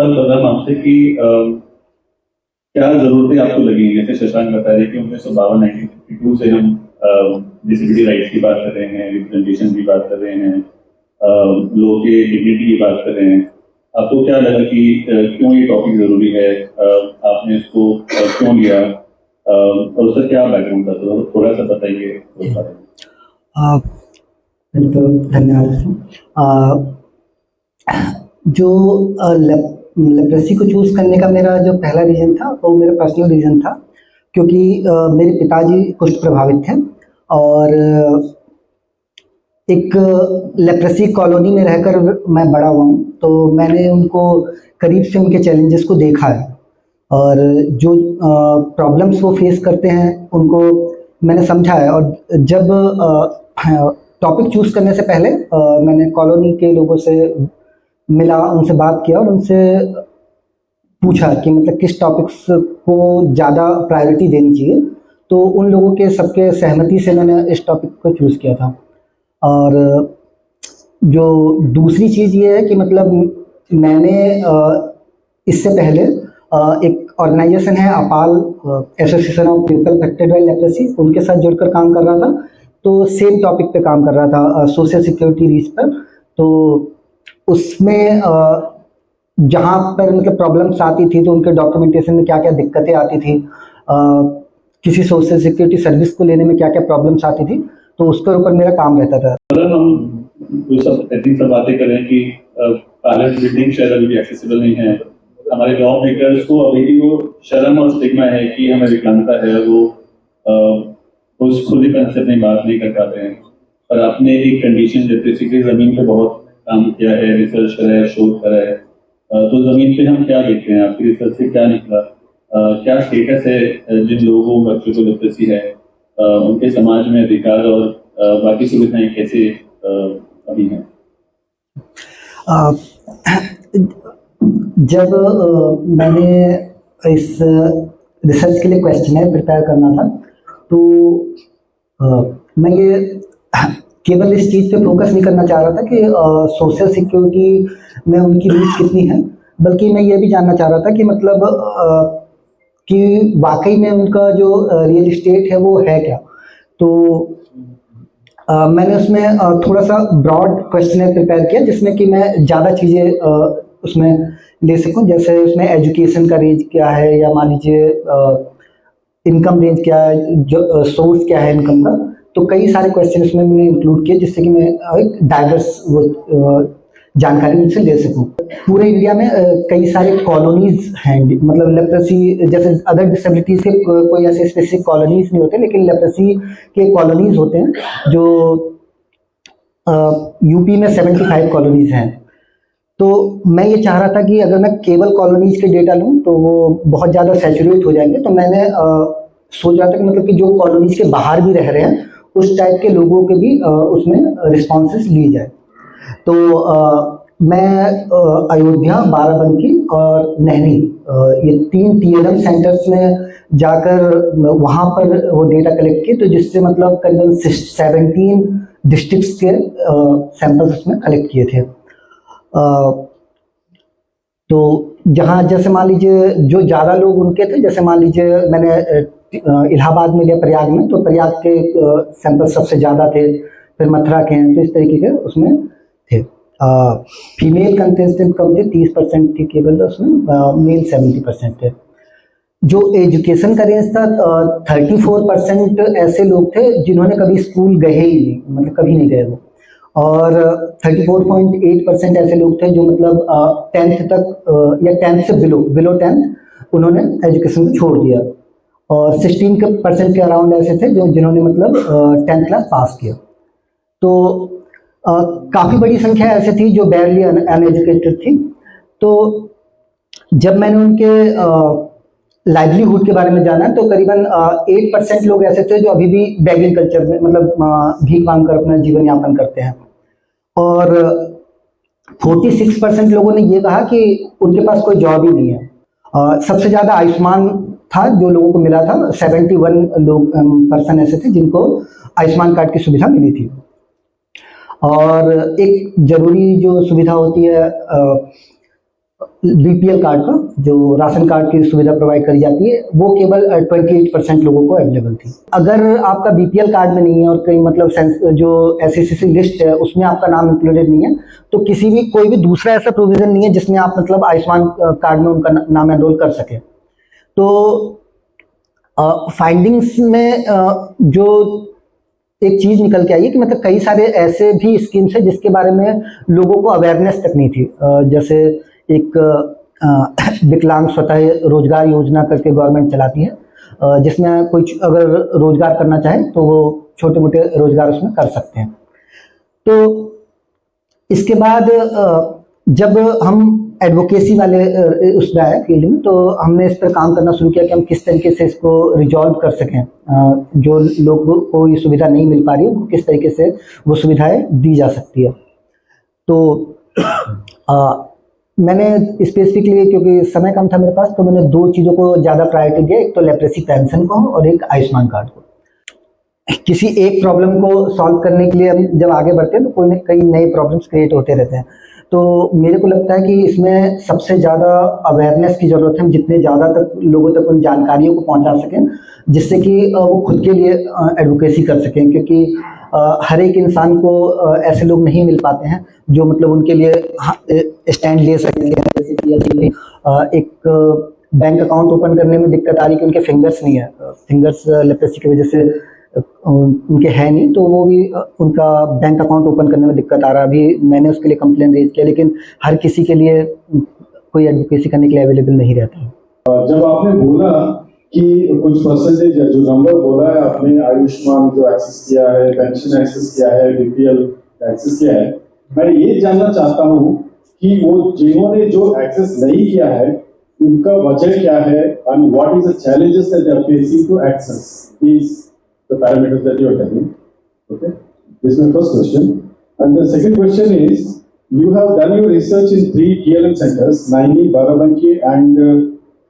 सवाल कर रहा हूँ आपसे कि क्या जरूरतें आपको लगी, जैसे शशांक बता रहे कि 1952 से हम डिसेबिलिटी राइट्स की बात कर रहे हैं, रिप्रेजेंटेशन की बात कर रहे हैं, लोगों के डिग्निटी की बात कर रहे हैं। आपको क्या लगा कि क्यों ये टॉपिक जरूरी है, आपने इसको क्यों लिया, और उसका क्या बैकग्राउंड था, तो थोड़ा सा बताइए उस बारे में। तो धन्यवाद। जो लेप्रेसी को चूज़ करने का मेरा जो पहला रीज़न था वो मेरा पर्सनल रीज़न था, क्योंकि मेरे पिताजी कुष्ठ प्रभावित थे और एक लेप्रेसी कॉलोनी में रहकर मैं बड़ा हुआ हूँ, तो मैंने उनको करीब से उनके चैलेंजेस को देखा है और जो प्रॉब्लम्स वो फेस करते हैं उनको मैंने समझा है। और जब टॉपिक चूज़ करने से पहले मैंने कॉलोनी के लोगों से मिला, उनसे बात किया और उनसे पूछा कि मतलब किस टॉपिक्स को ज़्यादा प्रायोरिटी देनी चाहिए, तो उन लोगों के सबके सहमति से मैंने इस टॉपिक को चूज़ किया था। और जो दूसरी चीज़ ये है कि मतलब मैंने इससे पहले एक ऑर्गेनाइजेशन है APAL, association of people affected by leprosy, उनके साथ जुड़कर काम कर रहा था, तो सेम टॉपिक पे काम कर रहा था, सोशल सिक्योरिटी रीच पर। तो उसमें जहाँ पर मतलब प्रॉब्लम्स आती थी तो उनके डॉक्यूमेंटेशन में क्या क्या दिक्कतें आती थी, किसी सोशल सिक्योरिटी सर्विस को लेने में क्या क्या प्रॉब्लम्स आती थी, तो उसके ऊपर मेरा काम रहता था। अगर हम इतनी सब बातें करें कि पार्लियामेंट बिल्डिंग शायद अभी भी एक्सेसिबल नहीं है, हमारे लॉ मेकर्स को अभी भी वो शर्म और स्टिग्मा है कि हमें विकलांगता है, वो उस खुलीपन से अपनी बात नहीं कर पाते हैं। पर आपने एक कंडीशन लेप्रेसी की जमीन पे बहुत काम किया है, रिसर्च करा है, शोध करा है, तो जमीन पे हम क्या देखते हैं, आपकी रिसर्च से क्या निकला, क्या स्टेटस है जिन लोगों बच्चों को लेप्रेसी है, उनके समाज में अधिकार और बाकी सुविधाएं कैसे अभी हैं? जब मैंने इस रिसर्च के लिए क्वेश्चनर प्रिपेयर करना था, तो मैं ये केवल इस चीज़ पे फोकस नहीं करना चाह रहा था कि सोशल सिक्योरिटी में उनकी रीच कितनी है, बल्कि मैं ये भी जानना चाह रहा था कि मतलब कि वाकई में उनका जो रियल इस्टेट है वो है क्या। तो मैंने उसमें थोड़ा सा ब्रॉड क्वेश्चनर प्रिपेयर किया जिसमें कि मैं ज़्यादा चीज़ें उसमें ले सकूं, जैसे उसमें एजुकेशन का रेंज क्या है, या मान लीजिए इनकम रेंज क्या है, जो सोर्स क्या है इनकम का। तो कई सारे क्वेश्चन इसमें मैंने इंक्लूड किए जिससे कि मैं एक डाइवर्स जानकारी उनसे ले सकूं। पूरे इंडिया में कई सारे कॉलोनीज हैं, मतलब लेप्रेसी जैसे अदर डिसेबिलिटीज के कोई ऐसे स्पेसिफिक कॉलोनीज नहीं होते, लेकिन लेप्रेसी के कॉलोनीज होते हैं, जो यूपी में 75 कॉलोनीज हैं। तो मैं ये चाह रहा था कि अगर मैं केवल कॉलोनीज के डेटा लूँ तो वो बहुत ज़्यादा सैचुरेट हो जाएंगे, तो मैंने सोच रहा था कि मतलब कि जो कॉलोनीज के बाहर भी रह रहे हैं उस टाइप के लोगों के भी उसमें रिस्पॉन्सेस ली जाए। तो मैं अयोध्या, बाराबंकी और नहरी, ये 3 TLM सेंटर्स में जाकर वहाँ पर वो डेटा कलेक्ट किए, तो जिससे मतलब करीबन 17 डिस्ट्रिक्ट्स के सैंपल्स उसमें कलेक्ट किए थे। तो जहाँ जैसे मान लीजिए जो ज़्यादा लोग उनके थे, जैसे मान लीजिए मैंने इलाहाबाद में लिया, प्रयाग में, तो प्रयाग के सैंपल सबसे ज़्यादा थे, फिर मथुरा के हैं, तो इस तरीके के उसमें थे। फीमेल कंटेस्टेंट कम थे, 30% थी केवल उसमें, मेल 70% थे। जो एजुकेशन का रेंज था 34% ऐसे लोग थे जिन्होंने कभी स्कूल गए ही नहीं, मतलब कभी नहीं गए वो, और 34.8% ऐसे लोग थे जो मतलब 10th तक या 10th से बिलो 10th उन्होंने एजुकेशन को छोड़ दिया, और 16% के अराउंड ऐसे थे जो जिन्होंने मतलब 10th क्लास पास किया। तो काफ़ी बड़ी संख्या ऐसे थी जो बैरली अनएजुकेटेड थी। तो जब मैंने उनके लाइवलीहुड के बारे में जाना, तो करीबन 8% लोग ऐसे थे जो अभी भी बैगिंग कल्चर में, मतलब भीख मांग कर अपना जीवन यापन करते हैं, और 46% लोगों ने ये कहा कि उनके पास कोई जॉब ही नहीं है। सबसे ज़्यादा आयुष्मान था जो लोगों को मिला था, 71 पर्सन ऐसे थे जिनको आयुष्मान कार्ड की सुविधा मिली थी। और एक ज़रूरी जो सुविधा होती है बीपीएल कार्ड का, जो राशन कार्ड की सुविधा प्रोवाइड करी जाती है, वो केवल 28% लोगों को अवेलेबल थी। अगर आपका बीपीएल कार्ड में नहीं है और कहीं मतलब जो एससीसी लिस्ट है उसमें आपका नाम इंक्लूडेड नहीं है, तो कोई भी दूसरा ऐसा प्रोविजन नहीं है जिसमें आप मतलब आयुष्मान कार्ड में उनका नाम एनरोल कर सके। तो फाइंडिंग्स में जो एक चीज निकल के आई है कि मतलब कई सारे ऐसे भी स्कीम्स है जिसके बारे में लोगों को अवेयरनेस तक नहीं थी। जैसे एक विकलांग स्वतः रोजगार योजना करके गवर्नमेंट चलाती है, जिसमें कोई अगर रोजगार करना चाहे तो वो छोटे मोटे रोजगार उसमें कर सकते हैं। तो इसके बाद जब हम एडवोकेसी वाले उसमें आए फील्ड में, तो हमने इस पर काम करना शुरू किया कि हम किस तरीके से इसको रिजॉल्व कर सकें। जो लोगों को ये सुविधा नहीं मिल पा रही है, किस तरीके से वो सुविधाएं दी जा सकती है। तो मैंने स्पेसिफिकली, क्योंकि समय कम था मेरे पास, तो मैंने 2 चीज़ों को ज़्यादा प्रायोरिटी दिया, एक तो लेप्रेसी पेंशन को और एक आयुष्मान कार्ड को। किसी एक प्रॉब्लम को सॉल्व करने के लिए हम जब आगे बढ़ते हैं तो कोई न कई नए प्रॉब्लम्स क्रिएट होते रहते हैं। तो मेरे को लगता है कि इसमें सबसे ज़्यादा अवेयरनेस की ज़रूरत है। हम जितने ज़्यादा तक लोगों तक उन जानकारियों को पहुंचा सकें, जिससे कि वो खुद के लिए एडवोकेसी कर सकें, क्योंकि हर एक इंसान को ऐसे लोग नहीं मिल पाते हैं जो मतलब उनके लिए स्टैंड ले सकते हैं। जैसे कि एक बैंक अकाउंट ओपन करने में दिक्कत आ रही है कि उनके फिंगर्स नहीं है, फिंगर्स लेप्रेसी की वजह से उनके है नहीं, तो वो भी उनका बैंक अकाउंट ओपन करने में दिक्कत आ रहा है। अभी मैंने उसके लिए कंप्लेन रेज किया, लेकिन हर किसी के लिए कोई एडवोकेसी करने के लिए अवेलेबल नहीं रहता है। जब आपने बोला कि कुछ परसेंटेज जो नंबर बोला है आपने, आयुष्मान जो एक्सेस किया है, पेंशन एक्सेस किया है, बीपीएल एक्सेस किया है, मैं ये जानना चाहता हूँ कि वो जिन्होंने जो एक्सेस नहीं किया है उनका वजह क्या है, and what is the challenges that they are facing to access these the parameters that you are telling. Okay, this is my first question. And the second question is, you have done your research in 3 TLM centers, Naini, Barabanki and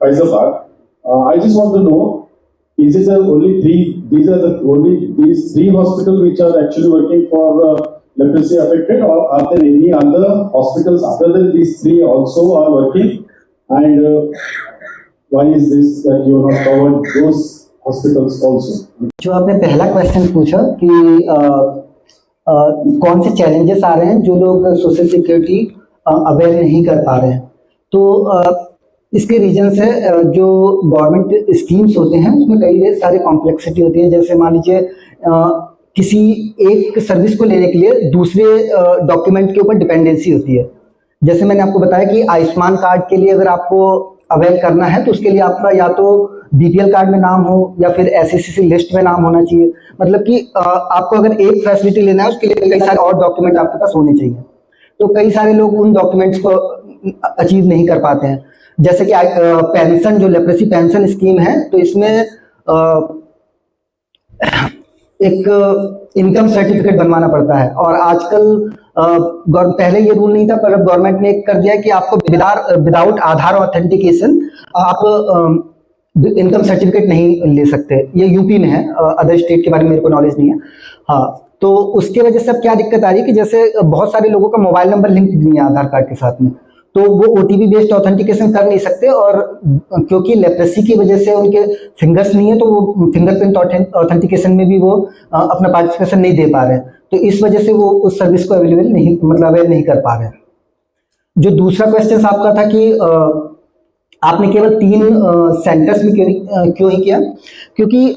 Faizabad. I just want to know, is it the only 3, these 3 hospitals which are actually working for leprosy affected, or are there any other hospitals other than these 3 also are working? And why is this that you have not covered those hospitals also? जो आपने पहला question पूछा कि कौन से challenges आ रहे हैं जो लोग सोशल सिक्योरिटी अवेयर नहीं कर पा रहे हैं, तो इसके रीजन से जो गवर्नमेंट स्कीम्स होते हैं उसमें कई सारे कॉम्प्लेक्सिटी होती है। जैसे मान लीजिए किसी एक सर्विस को लेने के लिए दूसरे डॉक्यूमेंट के ऊपर डिपेंडेंसी होती है। जैसे मैंने आपको बताया कि आयुष्मान कार्ड के लिए अगर आपको अवेयर करना है तो उसके लिए आपका या तो बीपीएल कार्ड में नाम हो या फिर एससीसी लिस्ट में नाम होना चाहिए। मतलब कि आपको अगर एक फैसिलिटी लेना है उसके लिए कई सारे और डॉक्यूमेंट आपके पास होने चाहिए। तो कई सारे लोग उन डॉक्यूमेंट्स को अचीव नहीं कर पाते हैं। जैसे कि पेंशन, जो लेप्रेसी पेंशन स्कीम है, तो इसमें एक इनकम सर्टिफिकेट बनवाना पड़ता है, और आजकल पहले ये रूल नहीं था, पर अब गवर्नमेंट ने कर दिया है कि आपको विदाउट आधार ऑथेंटिकेशन आप इनकम सर्टिफिकेट नहीं ले सकते। ये यूपी में है, अदर स्टेट के बारे में मेरे को नॉलेज नहीं है। हाँ, तो उसके वजह से अब क्या दिक्कत आ रही है कि जैसे बहुत सारे लोगों का मोबाइल नंबर लिंक नहीं है आधार कार्ड के साथ में, तो वो ओटीपी बेस्ड ऑथेंटिकेशन कर नहीं सकते, और क्योंकि लेप्रेसी की वजह से उनके फिंगर्स नहीं है तो वो फिंगरप्रिंट ऑथेंटिकेशन में भी वो अपना पार्टिसिपेशन नहीं दे पा रहे हैं। तो इस वजह से वो उस सर्विस को अवेलेबल नहीं, मतलब अवेल नहीं कर पा रहे हैं। जो दूसरा क्वेश्चन आपका था कि आपने केवल 3 सेंटर्स में क्यों ही किया, क्योंकि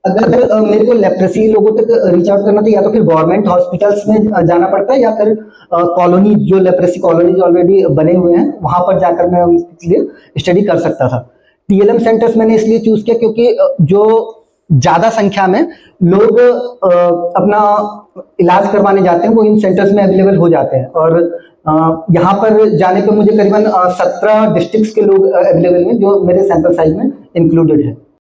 अगर मेरे को लेप्रेसी लोगों तक रीच आउट करना था, या तो फिर गवर्नमेंट हॉस्पिटल्स में जाना पड़ता है, या फिर कॉलोनी, जो लेप्रेसी कॉलोनीज ऑलरेडी बने हुए हैं वहां पर जाकर मैं उनके लिए स्टडी कर सकता था। टीएलएम सेंटर्स मैंने इसलिए चूज किया क्योंकि जो ज्यादा संख्या में लोग अपना इलाज करवाने जाते हैं वो इन सेंटर्स में अवेलेबल हो जाते हैं, और यहाँ पर जाने पर मुझे करीबन 17 डिस्ट्रिक्ट्स के लोग अवेलेबल हैं जो मेरे सैंपल साइज में इंक्लूडेड है।